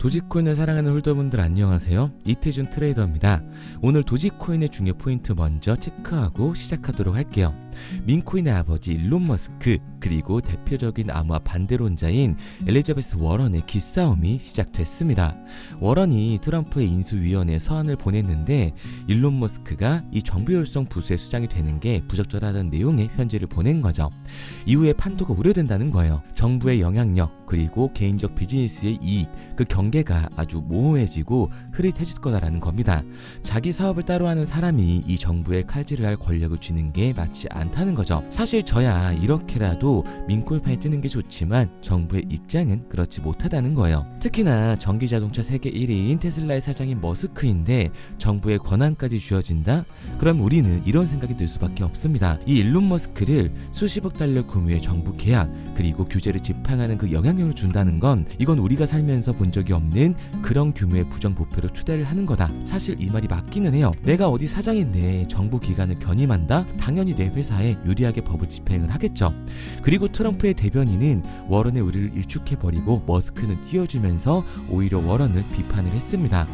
도지코인을 사랑하는 홀더분들 안녕하세요. 이태준 트레이더입니다. 오늘 도지코인의 중요 포인트 먼저 체크하고 시작하도록 할게요. 민코인의 아버지 일론 머스크 그리고 대표적인 암호화 반대론자인 엘리자베스 워런의 기싸움이 시작됐습니다. 워런이 트럼프의 인수위원회에 서한을 보냈는데 일론 머스크가 이 정부율성 부수의 수장이 되는 게 부적절하다는 내용의 편지를 보낸 거죠. 이후에 판도가 우려된다는 거예요. 정부의 영향력 그리고 개인적 비즈니스의 이익 그 경계가 아주 모호해지고 흐릿해질 거다라는 겁니다. 자기 사업을 따로 하는 사람이 이 정부에 칼질을 할 권력을 쥐는 게 맞지 않다는 거죠. 사실 저야 이렇게라도 민코인판이 뜨는 게 좋지만 정부의 입장은 그렇지 못하다는 거예요. 특히나 전기자동차 세계 1위인 테슬라의 사장인 머스크인데 정부의 권한까지 쥐어진다? 그럼 우리는 이런 생각이 들 수밖에 없습니다. 이 일론 머스크를 수십억 달러 규모의 정부 계약 그리고 규제를 지팡하는 그 영향력을 준다는 건 이건 우리가 살면서 본 적이 없는 그런 규모의 부정부패로 추대를 하는 거다. 사실 이 말이 맞기는 해요. 내가 어디 사장인데 정부 기관을 견임한다? 당연히 내 회사에 유리하게 법을 집행을 하겠죠. 그리고 트럼프의 대변인은 워런의 의리를 일축해버리고 머스크는 띄워주면서 오히려 워런을 비판을 했습니다.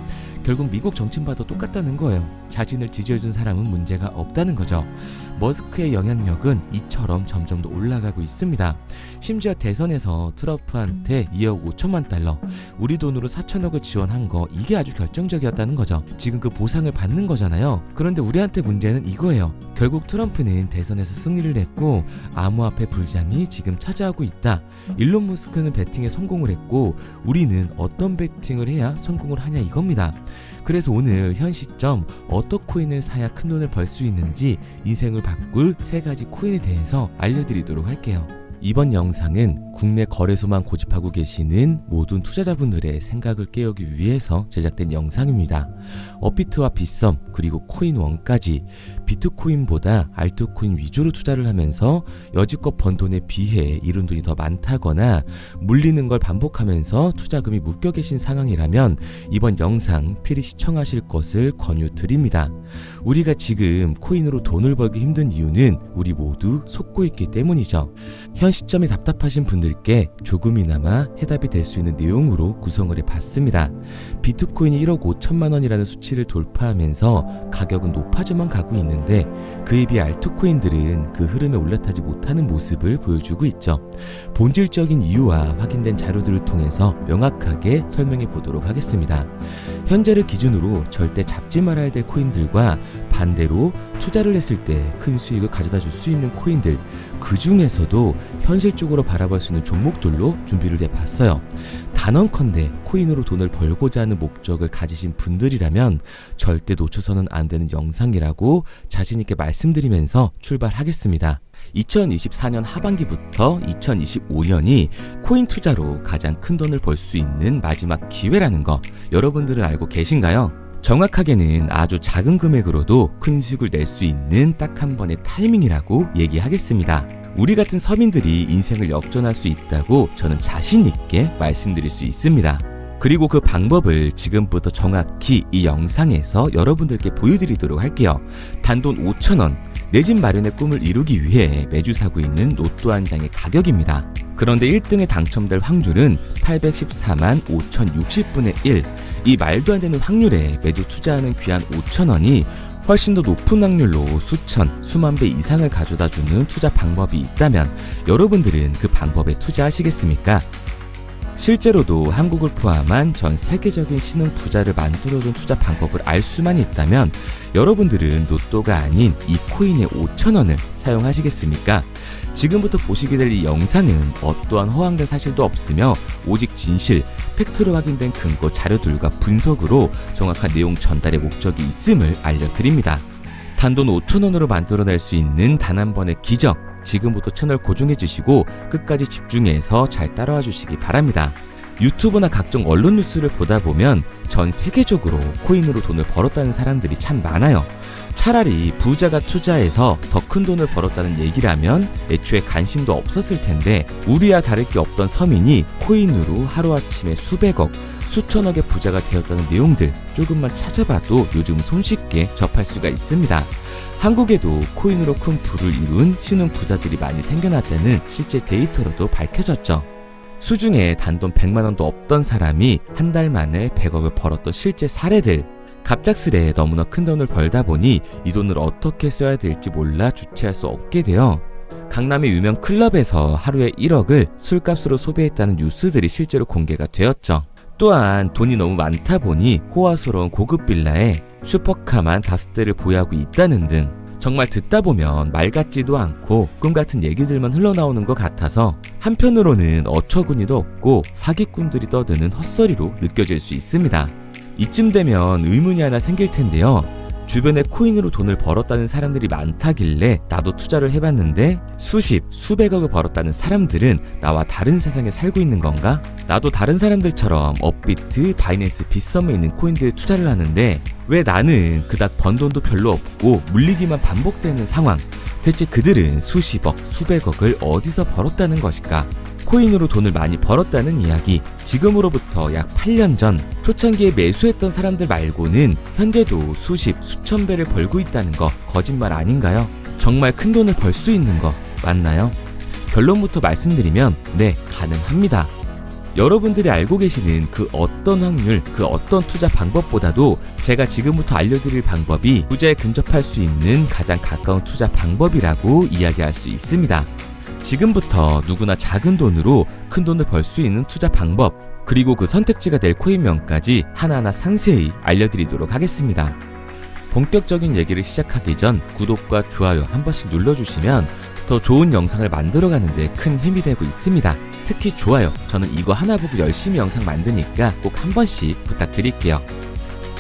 결국 미국 정치인과도 똑같다는 거예요. 자신을 지지해준 사람은 문제가 없다는 거죠. 머스크의 영향력은 이처럼 점점 더 올라가고 있습니다. 심지어 대선에서 트럼프한테 2억 5천만 달러, 우리 돈으로 4천억을 지원한 거 이게 아주 결정적이었다는 거죠. 지금 그 보상을 받는 거잖아요. 그런데 우리한테 문제는 이거예요. 결국 트럼프는 대선에서 승리를 냈고 암호화폐 불장이 지금 차지하고 있다. 일론 머스크는 배팅에 성공을 했고 우리는 어떤 배팅을 해야 성공을 하냐 이겁니다. 그래서 오늘 현 시점 어떤 코인을 사야 큰 돈을 벌 수 있는지 인생을 바꿀 3가지 코인에 대해서 알려드리도록 할게요. 이번 영상은 국내 거래소만 고집하고 계시는 모든 투자자분들의 생각을 깨우기 위해서 제작된 영상입니다. 업비트와 빗썸 그리고 코인원까지 비트코인보다 알트코인 위주로 투자를 하면서 여지껏 번 돈에 비해 잃은 돈이 더 많다거나 물리는 걸 반복하면서 투자금이 묶여 계신 상황이라면 이번 영상 필히 시청하실 것을 권유드립니다. 우리가 지금 코인으로 돈을 벌기 힘든 이유는 우리 모두 속고 있기 때문이죠. 현 시점이 답답하신 분들께 조금이나마 해답이 될 수 있는 내용으로 구성을 해봤습니다. 비트코인이 1억 5천만 원이라는 수치를 돌파하면서 가격은 높아져만 가고 있는데 그에 비해 알트코인들은 그 흐름에 올라타지 못하는 모습을 보여주고 있죠. 본질적인 이유와 확인된 자료들을 통해서 명확하게 설명해 보도록 하겠습니다. 현재를 기준으로 절대 잡지 말아야 될 코인들과 반대로 투자를 했을 때 큰 수익을 가져다 줄 수 있는 코인들 그 중에서도 현실적으로 바라볼 수 있는 종목들로 준비를 해봤어요. 단언컨대 코인으로 돈을 벌고자 하는 목적을 가지신 분들이라면 절대 놓쳐서는 안 되는 영상이라고 자신있게 말씀드리면서 출발하겠습니다. 2024년 하반기부터 2025년이 코인 투자로 가장 큰 돈을 벌 수 있는 마지막 기회라는 거 여러분들은 알고 계신가요? 정확하게는 아주 작은 금액으로도 큰 수익을 낼 수 있는 딱 한 번의 타이밍이라고 얘기하겠습니다. 우리 같은 서민들이 인생을 역전할 수 있다고 저는 자신 있게 말씀드릴 수 있습니다. 그리고 그 방법을 지금부터 정확히 이 영상에서 여러분들께 보여드리도록 할게요. 단돈 5,000원 내 집 마련의 꿈을 이루기 위해 매주 사고 있는 로또 한 장의 가격입니다. 그런데 1등에 당첨될 확률은 814만 5,060분의 1. 이 말도 안 되는 확률에 매주 투자하는 귀한 5,000원이 훨씬 더 높은 확률로 수천, 수만 배 이상을 가져다주는 투자 방법이 있다면 여러분들은 그 방법에 투자하시겠습니까? 실제로도 한국을 포함한 전 세계적인 신흥 부자를 만들어준 투자 방법을 알 수만 있다면 여러분들은 로또가 아닌 이 코인의 5,000원을 사용하시겠습니까? 지금부터 보시게 될 이 영상은 어떠한 허황된 사실도 없으며 오직 진실, 팩트로 확인된 근거 자료들과 분석으로 정확한 내용 전달의 목적이 있음을 알려드립니다. 단돈 5,000원으로 만들어낼 수 있는 단 한 번의 기적, 지금부터 채널 고정해 주시고 끝까지 집중해서 잘 따라와 주시기 바랍니다. 유튜브나 각종 언론 뉴스를 보다 보면 전 세계적으로 코인으로 돈을 벌었다는 사람들이 참 많아요. 차라리 부자가 투자해서 더 큰 돈을 벌었다는 얘기라면 애초에 관심도 없었을 텐데 우리와 다를 게 없던 서민이 코인으로 하루아침에 수백억, 수천억의 부자가 되었다는 내용들 조금만 찾아봐도 요즘 손쉽게 접할 수가 있습니다. 한국에도 코인으로 큰 부를 이룬 신흥 부자들이 많이 생겨났다는 실제 데이터로도 밝혀졌죠. 수중에 단돈 100만원도 없던 사람이 한 달 만에 100억을 벌었던 실제 사례들. 갑작스레 너무나 큰 돈을 벌다 보니 이 돈을 어떻게 써야 될지 몰라 주체할 수 없게 되어 강남의 유명 클럽에서 하루에 1억을 술값으로 소비했다는 뉴스들이 실제로 공개가 되었죠. 또한 돈이 너무 많다 보니 호화스러운 고급 빌라에 슈퍼카만 5대를 보유하고 있다는 등 정말 듣다 보면 말 같지도 않고 꿈 같은 얘기들만 흘러나오는 것 같아서 한편으로는 어처구니도 없고 사기꾼들이 떠드는 헛소리로 느껴질 수 있습니다. 이쯤 되면 의문이 하나 생길 텐데요. 주변에 코인으로 돈을 벌었다는 사람들이 많다길래 나도 투자를 해봤는데 수십, 수백억을 벌었다는 사람들은 나와 다른 세상에 살고 있는 건가? 나도 다른 사람들처럼 업비트, 바이낸스, 빗썸에 있는 코인들에 투자를 하는데 왜 나는 그닥 번 돈도 별로 없고 물리기만 반복되는 상황? 대체 그들은 수십억, 수백억을 어디서 벌었다는 것일까? 코인으로 돈을 많이 벌었다는 이야기, 지금으로부터 약 8년 전 초창기에 매수했던 사람들 말고는 현재도 수십, 수천 배를 벌고 있다는 거 거짓말 아닌가요? 정말 큰 돈을 벌 수 있는 거 맞나요? 결론부터 말씀드리면 네, 가능합니다. 여러분들이 알고 계시는 그 어떤 확률, 그 어떤 투자 방법보다도 제가 지금부터 알려드릴 방법이 부자에 근접할 수 있는 가장 가까운 투자 방법이라고 이야기할 수 있습니다. 지금부터 누구나 작은 돈으로 큰 돈을 벌 수 있는 투자 방법, 그리고 그 선택지가 될 코인명까지 하나하나 상세히 알려드리도록 하겠습니다. 본격적인 얘기를 시작하기 전 구독과 좋아요 한 번씩 눌러주시면 더 좋은 영상을 만들어가는 데 큰 힘이 되고 있습니다. 특히 좋아요, 저는 이거 하나 보고 열심히 영상 만드니까 꼭 한 번씩 부탁드릴게요.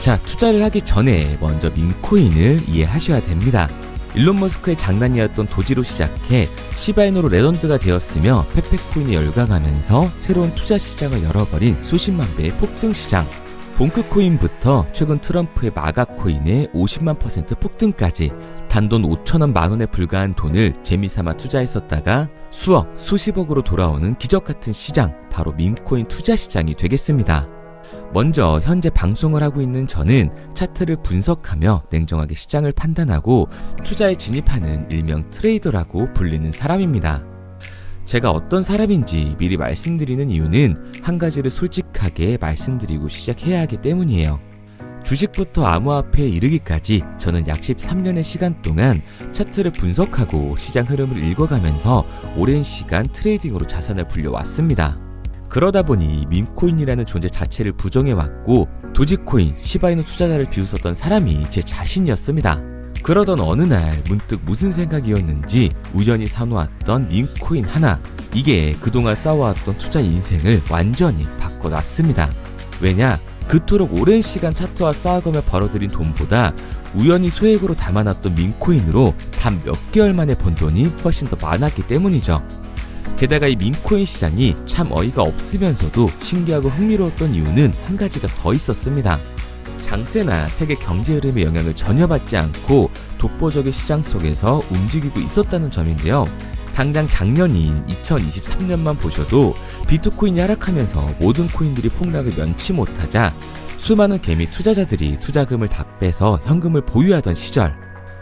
자, 투자를 하기 전에 먼저 밈코인을 이해하셔야 됩니다. 일론 머스크의 장난이었던 도지로 시작해 시바이누로 레전드가 되었으며 페페코인이 열광하면서 새로운 투자 시장을 열어버린 수십만 배의 폭등 시장. 봉크코인부터 최근 트럼프의 마가코인의 50만% 폭등까지 단돈 5천원 만원에 불과한 돈을 재미삼아 투자했었다가 수억, 수십억으로 돌아오는 기적같은 시장, 바로 밈코인 투자 시장이 되겠습니다. 먼저 현재 방송을 하고 있는 저는 차트를 분석하며 냉정하게 시장을 판단하고 투자에 진입하는 일명 트레이더라고 불리는 사람입니다. 제가 어떤 사람인지 미리 말씀드리는 이유는 한 가지를 솔직하게 말씀드리고 시작해야 하기 때문이에요. 주식부터 암호화폐에 이르기까지 저는 약 13년의 시간 동안 차트를 분석하고 시장 흐름을 읽어가면서 오랜 시간 트레이딩으로 자산을 불려왔습니다. 그러다 보니 밈코인이라는 존재 자체를 부정해왔고 도지코인, 시바이누 투자자를 비웃었던 사람이 제 자신이었습니다. 그러던 어느 날 문득 무슨 생각이었는지 우연히 사놓았던 밈코인 하나, 이게 그동안 쌓아왔던 투자 인생을 완전히 바꿔놨습니다. 왜냐? 그토록 오랜 시간 차트와 쌓아가며 벌어들인 돈보다 우연히 소액으로 담아놨던 밈코인으로 단 몇 개월 만에 번 돈이 훨씬 더 많았기 때문이죠. 게다가 이 밈코인 시장이 참 어이가 없으면서도 신기하고 흥미로웠던 이유는 한 가지가 더 있었습니다. 장세나 세계 경제 흐름의 영향을 전혀 받지 않고 독보적인 시장 속에서 움직이고 있었다는 점인데요. 당장 작년인 2023년만 보셔도 비트코인이 하락하면서 모든 코인들이 폭락을 면치 못하자 수많은 개미 투자자들이 투자금을 다 빼서 현금을 보유하던 시절,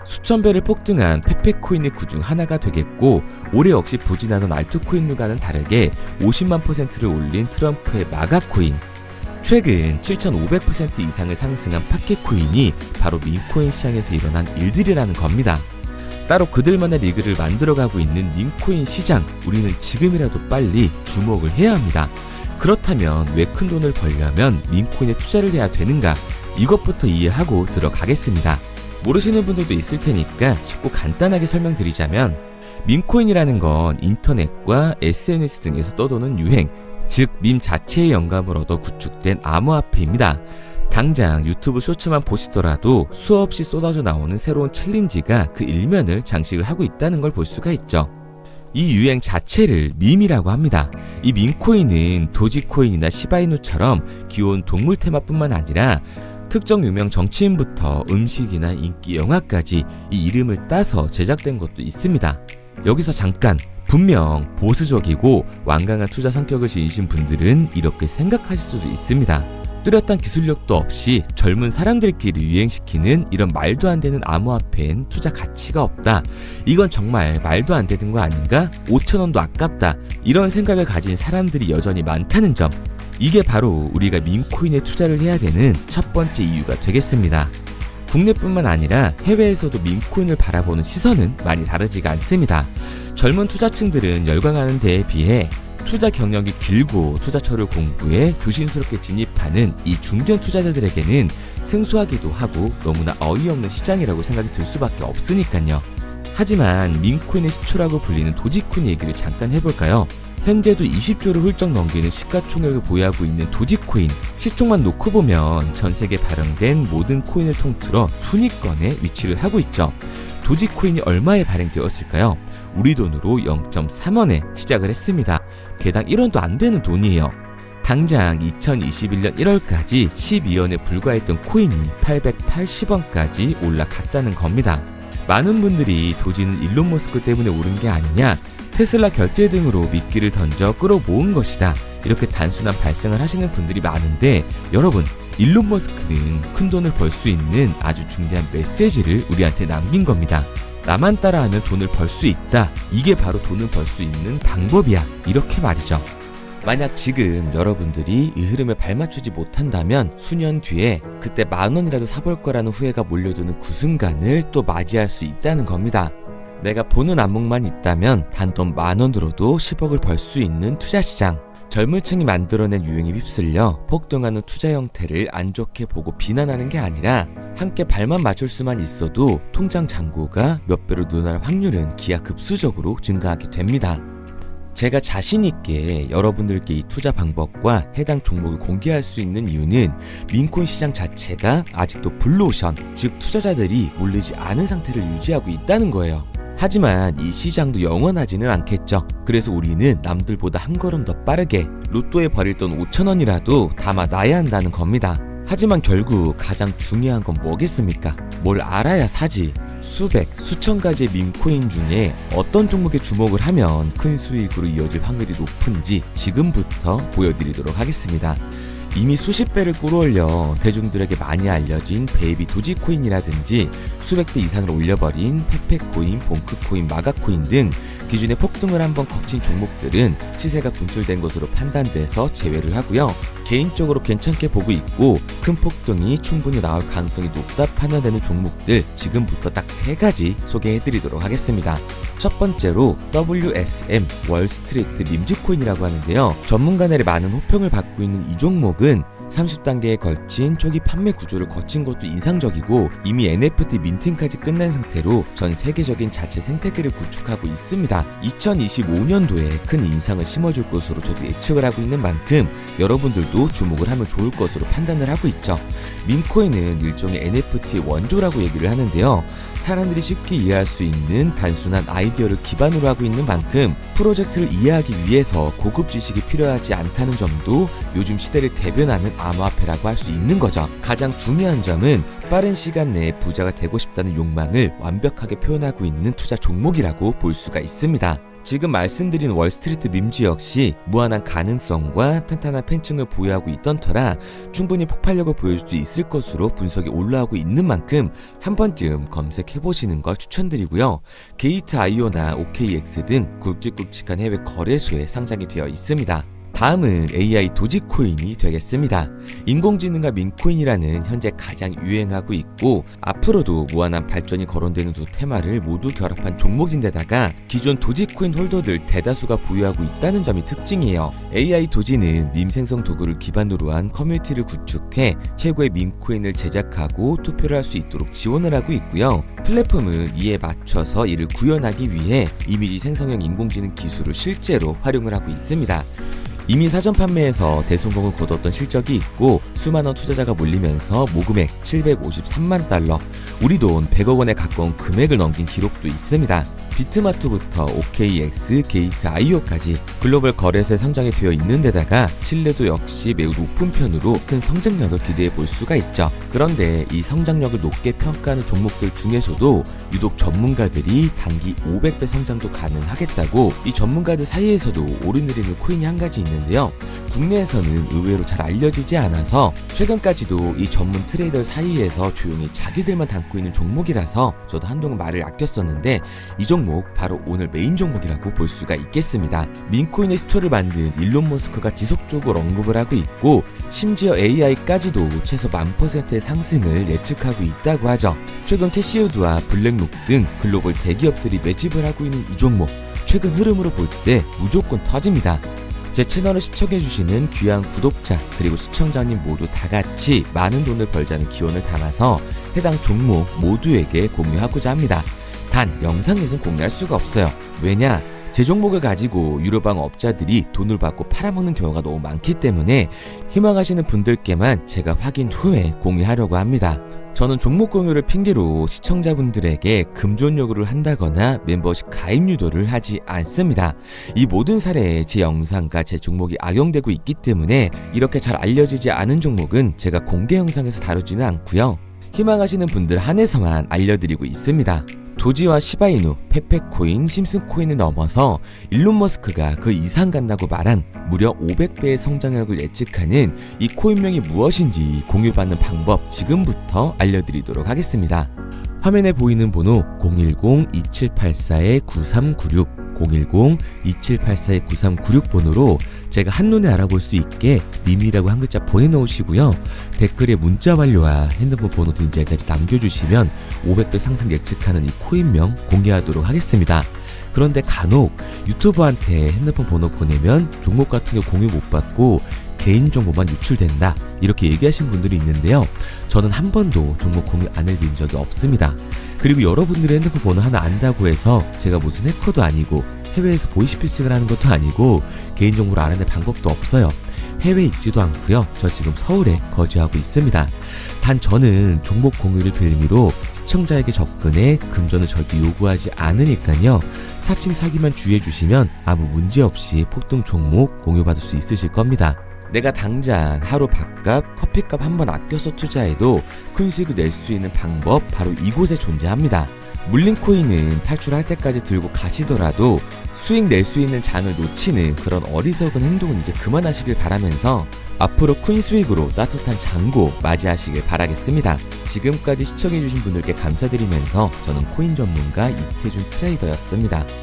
수천 배를 폭등한 페페코인이 그중 하나가 되겠고, 올해 역시 부진하던 알트코인들과는 다르게 50만%를 올린 트럼프의 마가코인, 최근 7,500% 이상을 상승한 파켓코인이 바로 밈코인 시장에서 일어난 일들이라는 겁니다. 따로 그들만의 리그를 만들어가고 있는 밈코인 시장, 우리는 지금이라도 빨리 주목을 해야 합니다. 그렇다면 왜 큰 돈을 벌려면 밈코인에 투자를 해야 되는가? 이것부터 이해하고 들어가겠습니다. 모르시는 분들도 있을 테니까 쉽고 간단하게 설명드리자면, 밈코인이라는 건 인터넷과 SNS 등에서 떠도는 유행, 즉 밈 자체의 영감을 얻어 구축된 암호화폐입니다. 당장 유튜브 쇼츠만 보시더라도 수없이 쏟아져 나오는 새로운 챌린지가 그 일면을 장식을 하고 있다는 걸 볼 수가 있죠. 이 유행 자체를 밈이라고 합니다. 이 밈코인은 도지코인이나 시바이누처럼 귀여운 동물 테마뿐만 아니라 특정 유명 정치인부터 음식이나 인기 영화까지 이 이름을 따서 제작된 것도 있습니다. 여기서 잠깐, 분명 보수적이고 완강한 투자 성격을 지니신 분들은 이렇게 생각하실 수도 있습니다. 뚜렷한 기술력도 없이 젊은 사람들끼리 유행시키는 이런 말도 안 되는 암호화폐엔 투자 가치가 없다. 이건 정말 말도 안 되는 거 아닌가? 5,000원도 아깝다. 이런 생각을 가진 사람들이 여전히 많다는 점. 이게 바로 우리가 밈코인에 투자를 해야 되는 첫 번째 이유가 되겠습니다. 국내뿐만 아니라 해외에서도 밈코인을 바라보는 시선은 많이 다르지가 않습니다. 젊은 투자층들은 열광하는 데에 비해 투자 경력이 길고 투자처를 공부해 조심스럽게 진입하는 이 중견 투자자들에게는 생소하기도 하고 너무나 어이없는 시장이라고 생각이 들 수밖에 없으니까요. 하지만 밈코인의 시초라고 불리는 도지코인 얘기를 잠깐 해볼까요? 현재도 20조를 훌쩍 넘기는 시가총액을 보유하고 있는 도지코인, 시총만 놓고 보면 전 세계에 발행된 모든 코인을 통틀어 순위권에 위치를 하고 있죠. 도지코인이 얼마에 발행되었을까요? 우리 돈으로 0.3원에 시작을 했습니다. 개당 1원도 안 되는 돈이에요. 당장 2021년 1월까지 12원에 불과했던 코인이 880원까지 올라갔다는 겁니다. 많은 분들이 도지는 일론 머스크 때문에 오른 게 아니냐, 테슬라 결제 등으로 미끼를 던져 끌어모은 것이다, 이렇게 단순한 발생을 하시는 분들이 많은데, 여러분, 일론 머스크는 큰 돈을 벌 수 있는 아주 중대한 메시지를 우리한테 남긴 겁니다. 나만 따라하면 돈을 벌 수 있다. 이게 바로 돈을 벌 수 있는 방법이야. 이렇게 말이죠. 만약 지금 여러분들이 이 흐름에 발맞추지 못한다면 수년 뒤에 그때 10,000원이라도 사볼 거라는 후회가 몰려드는 그 순간을 또 맞이할 수 있다는 겁니다. 내가 보는 안목만 있다면 단돈 10,000원으로도 10억을 벌 수 있는 투자시장. 젊은 층이 만들어낸 유행에 휩쓸려 폭등하는 투자 형태를 안 좋게 보고 비난하는 게 아니라 함께 발만 맞출 수만 있어도 통장 잔고가 몇 배로 늘어날 확률은 기하급수적으로 증가하게 됩니다. 제가 자신있게 여러분들께 이 투자 방법과 해당 종목을 공개할 수 있는 이유는 밈코인 시장 자체가 아직도 블루오션, 즉 투자자들이 몰리지 않은 상태를 유지하고 있다는 거예요. 하지만 이 시장도 영원하지는 않겠죠. 그래서 우리는 남들보다 한 걸음 더 빠르게 로또에 버릴 돈 5,000원이라도 담아놔야 한다는 겁니다. 하지만 결국 가장 중요한 건 뭐겠습니까? 뭘 알아야 사지. 수백, 수천 가지의 밈코인 중에 어떤 종목에 주목을 하면 큰 수익으로 이어질 확률이 높은지 지금부터 보여드리도록 하겠습니다. 이미 수십 배를 끌어올려 대중들에게 많이 알려진 베이비 도지코인이라든지 수백 배 이상을 올려버린 페페코인, 봉크코인, 마가코인 등 기존의 폭등을 한번 거친 종목들은 시세가 분출된 것으로 판단돼서 제외를 하고요. 개인적으로 괜찮게 보고 있고 큰 폭등이 충분히 나올 가능성이 높다 판단되는 종목들 지금부터 딱 3가지 소개해드리도록 하겠습니다. 첫 번째로 WSM 월스트리트 림즈코인이라고 하는데요. 전문가들의 많은 호평을 받고 있는 이 종목은 30단계에 걸친 초기 판매 구조를 거친 것도 인상적이고 이미 NFT 민팅까지 끝난 상태로 전 세계적인 자체 생태계를 구축하고 있습니다. 2025년도에 큰 인상을 심어줄 것으로 저도 예측을 하고 있는 만큼 여러분들도 주목을 하면 좋을 것으로 판단을 하고 있죠. 밈코인은 일종의 NFT의 원조라고 얘기를 하는데요. 사람들이 쉽게 이해할 수 있는 단순한 아이디어를 기반으로 하고 있는 만큼 프로젝트를 이해하기 위해서 고급 지식이 필요하지 않다는 점도 요즘 시대를 대변하는 암호화폐라고 할 수 있는 거죠. 가장 중요한 점은 빠른 시간 내에 부자가 되고 싶다는 욕망을 완벽하게 표현하고 있는 투자 종목이라고 볼 수가 있습니다. 지금 말씀드린 월스트리트 밈즈 역시 무한한 가능성과 탄탄한 팬층을 보유하고 있던 터라 충분히 폭발력을 보여줄 수 있을 것으로 분석이 올라오고 있는 만큼 한 번쯤 검색해보시는 걸 추천드리고요. 게이트.io나 OKX 등 굵직굵직한 해외 거래소에 상장이 되어 있습니다. 다음은 AI 도지코인이 되겠습니다. 인공지능과 밈코인이라는 현재 가장 유행하고 있고 앞으로도 무한한 발전이 거론되는 두 테마를 모두 결합한 종목인데다가 기존 도지코인 홀더들 대다수가 보유하고 있다는 점이 특징이에요. AI 도지는 밈 생성 도구를 기반으로 한 커뮤니티를 구축해 최고의 밈코인을 제작하고 투표를 할 수 있도록 지원을 하고 있고요. 플랫폼은 이에 맞춰서 이를 구현하기 위해 이미지 생성형 인공지능 기술을 실제로 활용을 하고 있습니다. 이미 사전 판매에서 대성공을 거뒀던 실적이 있고 수만원 투자자가 몰리면서 모금액 753만 달러, 우리 돈 100억 원에 가까운 금액을 넘긴 기록도 있습니다. 비트마트부터 OKX, 게이트 IO까지 글로벌 거래소에 상장이 되어 있는 데다가 신뢰도 역시 매우 높은 편으로 큰 성장력을 기대해 볼 수가 있죠. 그런데 이 성장력을 높게 평가하는 종목들 중에서도 유독 전문가들이 단기 500배 성장도 가능하겠다고 이 전문가들 사이에서도 오르내리는 코인이 한 가지 있는데요. 국내에서는 의외로 잘 알려지지 않아서 최근까지도 이 전문 트레이더 사이에서 조용히 자기들만 담고 있는 종목이라서 저도 한동안 말을 아꼈었는데 이 종목 바로 오늘 메인 종목이라고 볼 수가 있겠습니다. 민코인의 시초를 만든 일론 머스크가 지속적으로 언급을 하고 있고 심지어 AI까지도 최소 10,000%의 상승을 예측하고 있다고 하죠. 최근 캐시우드와 블랙록 등 글로벌 대기업들이 매집을 하고 있는 이 종목 최근 흐름으로 볼 때 무조건 터집니다. 제 채널을 시청해주시는 귀한 구독자 그리고 시청자님 모두 다같이 많은 돈을 벌자는 기원을 담아서 해당 종목 모두에게 공유하고자 합니다. 단 영상에선 공유할 수가 없어요. 왜냐? 제 종목을 가지고 유료방 업자들이 돈을 받고 팔아먹는 경우가 너무 많기 때문에 희망하시는 분들께만 제가 확인 후에 공유하려고 합니다. 저는 종목 공유를 핑계로 시청자분들에게 금전 요구를 한다거나 멤버십 가입 유도를 하지 않습니다. 이 모든 사례에 제 영상과 제 종목이 악용되고 있기 때문에 이렇게 잘 알려지지 않은 종목은 제가 공개 영상에서 다루지는 않고요. 희망하시는 분들 한해서만 알려드리고 있습니다. 도지와 시바이누, 페페코인, 심슨코인을 넘어서 일론 머스크가 그 이상 간다고 말한 무려 500배의 성장력을 예측하는 이 코인명이 무엇인지 공유받는 방법 지금부터 알려드리도록 하겠습니다. 화면에 보이는 번호 010-2784-9396 010-2784-9396 번호로 제가 한눈에 알아볼 수 있게 님이라고 한 글자 보내놓으시고요. 댓글에 문자 완료와 핸드폰 번호 등 제자리 남겨주시면 500배 상승 예측하는 이 코인명 공개하도록 하겠습니다. 그런데 간혹 유튜버한테 핸드폰 번호 보내면 종목 같은 거 공유 못 받고 개인정보만 유출된다 이렇게 얘기하신 분들이 있는데요. 저는 한 번도 종목 공유 안 해드린 적이 없습니다. 그리고 여러분들의 핸드폰 번호 하나 안다고 해서 제가 무슨 해커도 아니고 해외에서 보이스피싱을 하는 것도 아니고 개인정보를 알아낼 방법도 없어요. 해외에 있지도 않고요. 저 지금 서울에 거주하고 있습니다. 단 저는 종목 공유를 빌미로 시청자에게 접근해 금전을 절대 요구하지 않으니까요. 사칭 사기만 주의해 주시면 아무 문제 없이 폭등 종목 공유받을 수 있으실 겁니다. 내가 당장 하루 밥값, 커피값 한번 아껴서 투자해도 큰 수익을 낼 수 있는 방법 바로 이곳에 존재합니다. 물린 코인은 탈출할 때까지 들고 가시더라도 수익 낼 수 있는 장을 놓치는 그런 어리석은 행동은 이제 그만하시길 바라면서 앞으로 큰 수익으로 따뜻한 장고 맞이하시길 바라겠습니다. 지금까지 시청해주신 분들께 감사드리면서 저는 코인 전문가 이태준 트레이더였습니다.